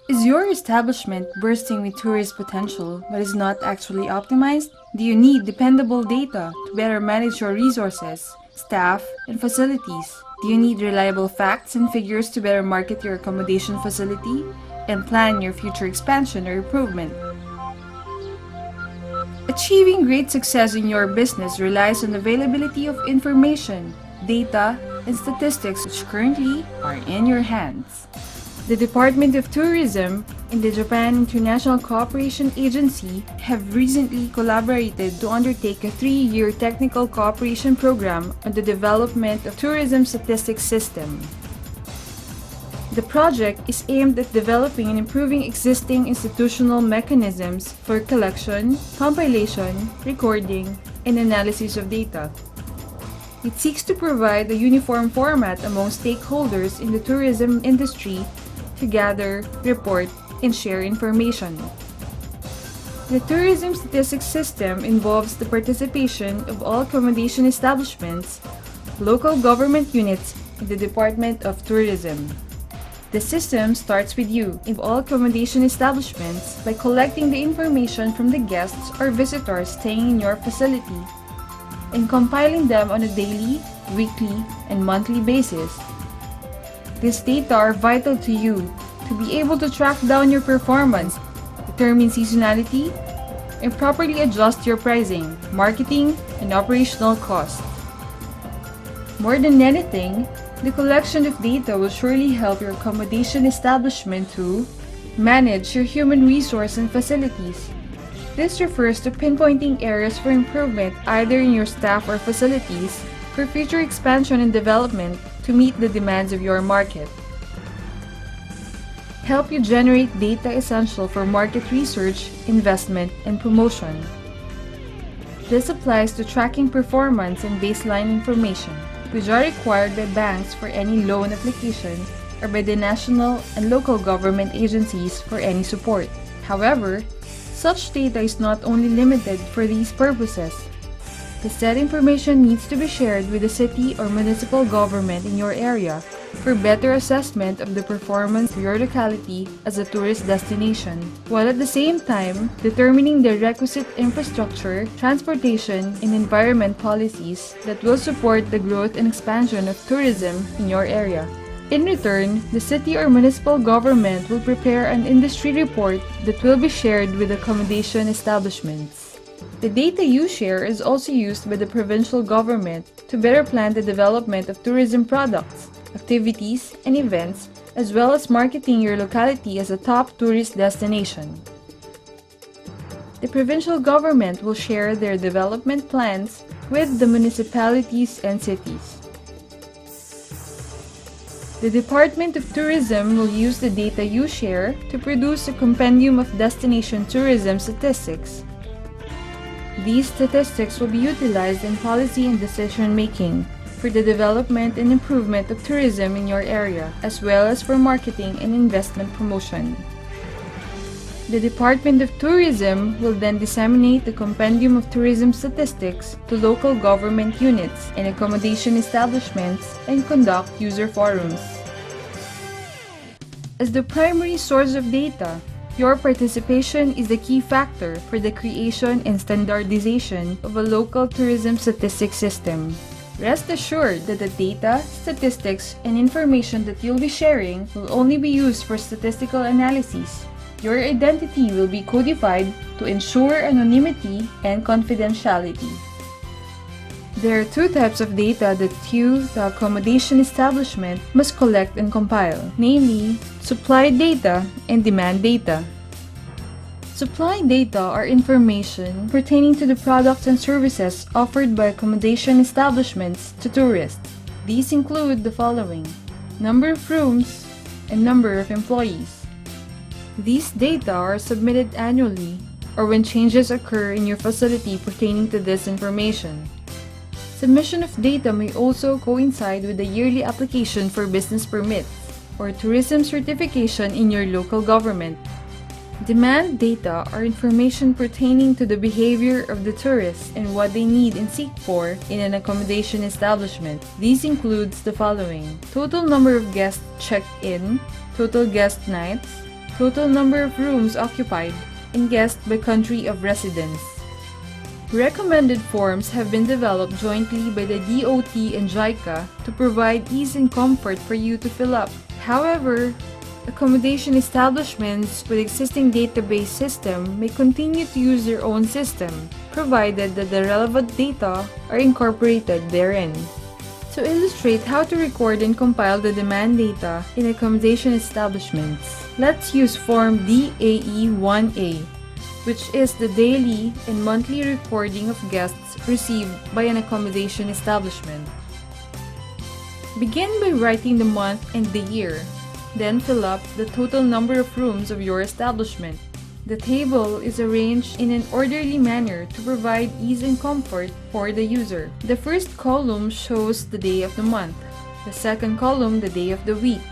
Is your establishment bursting with tourist potential but is not actually optimized? Do you need dependable data to better manage your resources, staff, and facilities? Do you need reliable facts and figures to better market your accommodation facility and plan your future expansion or improvement? Achieving great success in your business relies on availability of information, data, and statistics which currently are in your hands. The Department of Tourism and the Japan International Cooperation Agency have recently collaborated to undertake a 3-year technical cooperation program on the development of tourism statistics system. The project is aimed at developing and improving existing institutional mechanisms for collection, compilation, recording, and analysis of data. It seeks to provide a uniform format among stakeholders in the tourism industry to gather, report, and share information. The tourism statistics system involves the participation of all accommodation establishments, local government units, and the Department of Tourism. The system starts with you in all accommodation establishments by collecting the information from the guests or visitors staying in your facility and compiling them on a daily, weekly, and monthly basis. These data are vital to you to be able to track down your performance, determine seasonality, and properly adjust your pricing, marketing, and operational costs. More than anything, the collection of data will surely help your accommodation establishment to manage your human resource and facilities. This refers to pinpointing areas for improvement either in your staff or facilities for future expansion and development to meet the demands of your market. Help you generate data essential for market research, investment, and promotion. This applies to tracking performance and baseline information, which are required by banks for any loan application or by the national and local government agencies for any support. However, such data is not only limited for these purposes. The said information needs to be shared with the city or municipal government in your area for better assessment of the performance of your locality as a tourist destination, while at the same time determining the requisite infrastructure, transportation, and environment policies that will support the growth and expansion of tourism in your area. In return, the city or municipal government will prepare an industry report that will be shared with accommodation establishments. The data you share is also used by the provincial government to better plan the development of tourism products, activities, and events, as well as marketing your locality as a top tourist destination. The provincial government will share their development plans with the municipalities and cities. The Department of Tourism will use the data you share to produce a compendium of destination tourism statistics. These statistics will be utilized in policy and decision-making for the development and improvement of tourism in your area, as well as for marketing and investment promotion. The Department of Tourism will then disseminate the compendium of tourism statistics to local government units and accommodation establishments and conduct user forums. As the primary source of data, your participation is the key factor for the creation and standardization of a local tourism statistics system. Rest assured that the data, statistics, and information that you'll be sharing will only be used for statistical analyses. Your identity will be codified to ensure anonymity and confidentiality. There are two types of data that you, the accommodation establishment, must collect and compile, namely, supply data and demand data. Supply data are information pertaining to the products and services offered by accommodation establishments to tourists. These include the following: number of rooms and number of employees. These data are submitted annually or when changes occur in your facility pertaining to this information. Submission of data may also coincide with the yearly application for business permits or tourism certification in your local government. Demand data are information pertaining to the behavior of the tourists and what they need and seek for in an accommodation establishment. These includes the following: total number of guests checked in, total guest nights, total number of rooms occupied, and guests by country of residence. Recommended forms have been developed jointly by the DOT and JICA to provide ease and comfort for you to fill up. However, accommodation establishments with existing database system may continue to use their own system, provided that the relevant data are incorporated therein. To illustrate how to record and compile the demand data in accommodation establishments, let's use Form DAE-1A, which is the daily and monthly recording of guests received by an accommodation establishment. Begin by writing the month and the year. Then fill up the total number of rooms of your establishment. The table is arranged in an orderly manner to provide ease and comfort for the user. The first column shows the day of the month, the second column the day of the week,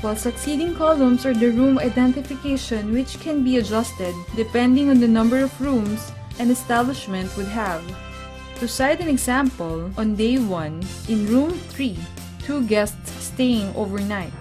while succeeding columns are the room identification, which can be adjusted depending on the number of rooms an establishment would have. To cite an example, on day 1, in room 3, 2 guests staying overnight.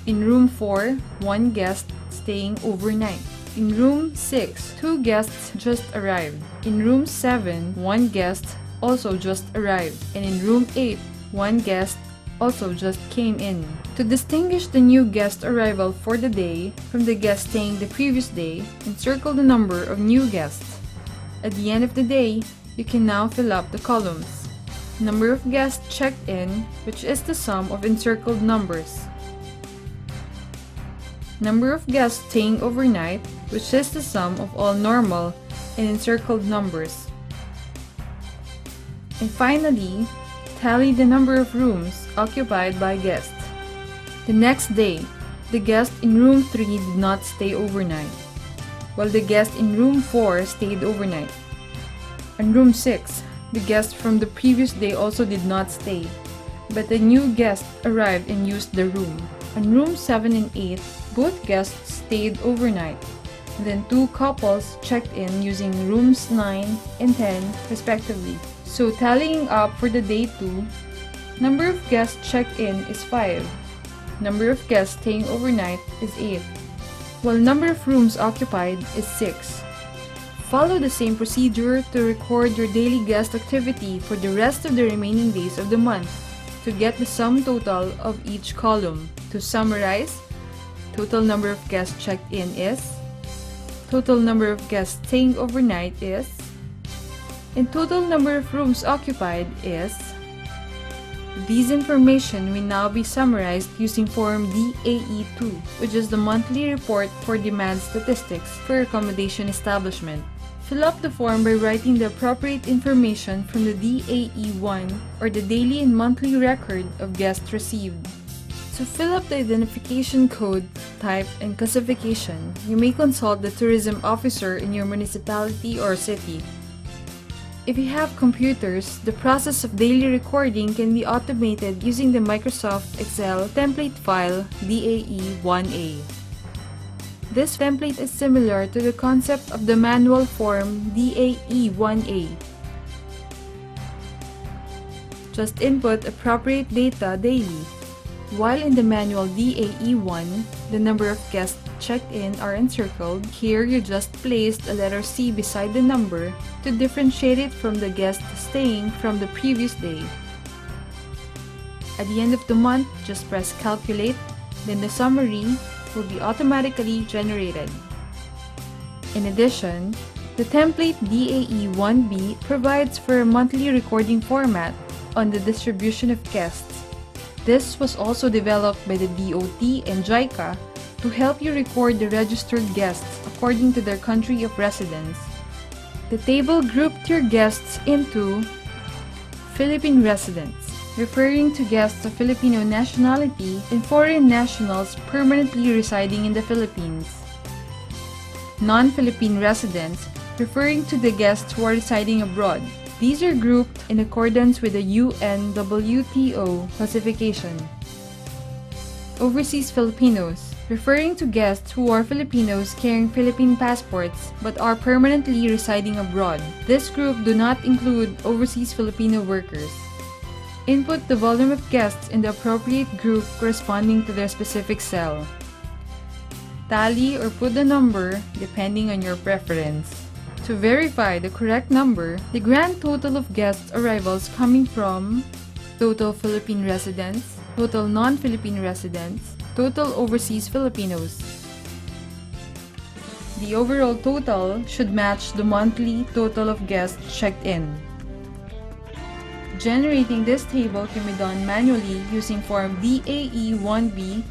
In room 4, 1 guest staying overnight. In room 6, 2 guests just arrived. In room 7, 1 guest also just arrived. And in room 8, 1 guest also just came in. To distinguish the new guest arrival for the day from the guest staying the previous day, encircle the number of new guests. At the end of the day, you can now fill up the columns. Number of guests checked in, which is the sum of encircled numbers. Number of guests staying overnight, which is the sum of all normal and encircled numbers. And finally, tally the number of rooms occupied by guests. The next day, the guest in room 3 did not stay overnight, while the guest in room 4 stayed overnight. In room 6, the guest from the previous day also did not stay, but a new guest arrived and used the room. In room 7 and 8, both guests stayed overnight. Then 2 couples checked in using rooms 9 and 10 respectively. So tallying up for the day 2, number of guests checked in is 5. Number of guests staying overnight is 8, while number of rooms occupied is 6. Follow the same procedure to record your daily guest activity for the rest of the remaining days of the month to get the sum total of each column. To summarize, total number of guests checked in is, total number of guests staying overnight is, and total number of rooms occupied is. These information will now be summarized using Form DAE-2, which is the monthly report for demand statistics for accommodation establishment. Fill up the form by writing the appropriate information from the DAE-1 or the daily and monthly record of guests received. To fill up the identification code, type, and classification, you may consult the tourism officer in your municipality or city. If you have computers, the process of daily recording can be automated using the Microsoft Excel template file DAE-1A. This template is similar to the concept of the manual form DAE-1A. Just input appropriate data daily. While in the manual DAE-1, the number of guests checked in are encircled, here you just placed a letter C beside the number to differentiate it from the guest staying from the previous day. At the end of the month, just press calculate, then the summary will be automatically generated. In addition, the template DAE-1B provides for a monthly recording format on the distribution of guests. This was also developed by the DOT and JICA to help you record the registered guests according to their country of residence. The table grouped your guests into Philippine residents, referring to guests of Filipino nationality and foreign nationals permanently residing in the Philippines. Non-Philippine residents, referring to the guests who are residing abroad. These are grouped in accordance with the UN WTO classification. Overseas Filipinos, referring to guests who are Filipinos carrying Philippine passports but are permanently residing abroad. This group do not include overseas Filipino workers. Input the volume of guests in the appropriate group corresponding to their specific cell. Tally or put the number depending on your preference. To verify the correct number, the grand total of guest arrivals coming from total Philippine residents, total non-Philippine residents, total overseas Filipinos. The overall total should match the monthly total of guests checked in. Generating this table can be done manually using form DAE1B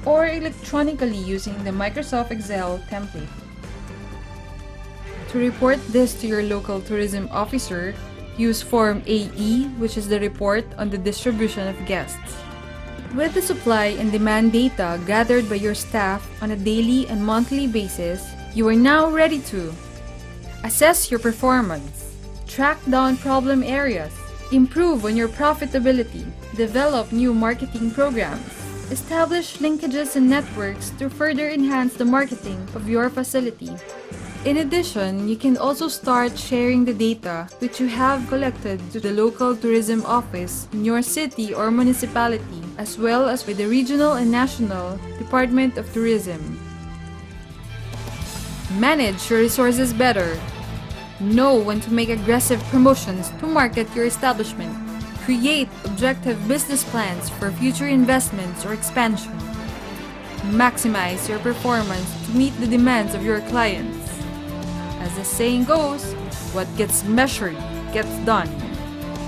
or electronically using the Microsoft Excel template. To report this to your local tourism officer, use Form AE, which is the report on the distribution of guests. With the supply and demand data gathered by your staff on a daily and monthly basis, you are now ready to assess your performance, track down problem areas, improve on your profitability, develop new marketing programs, establish linkages and networks to further enhance the marketing of your facility. In addition, you can also start sharing the data which you have collected to the local tourism office in your city or municipality, as well as with the regional and national Department of Tourism. Manage your resources better. Know when to make aggressive promotions to market your establishment. Create objective business plans for future investments or expansion. Maximize your performance to meet the demands of your clients. As the saying goes, what gets measured gets done.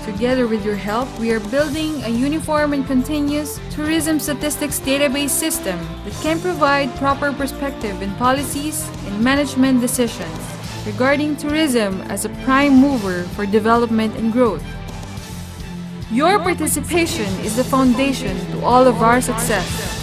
Together with your help, we are building a uniform and continuous tourism statistics database system that can provide proper perspective in policies and management decisions regarding tourism as a prime mover for development and growth. Your participation is the foundation to all of our success.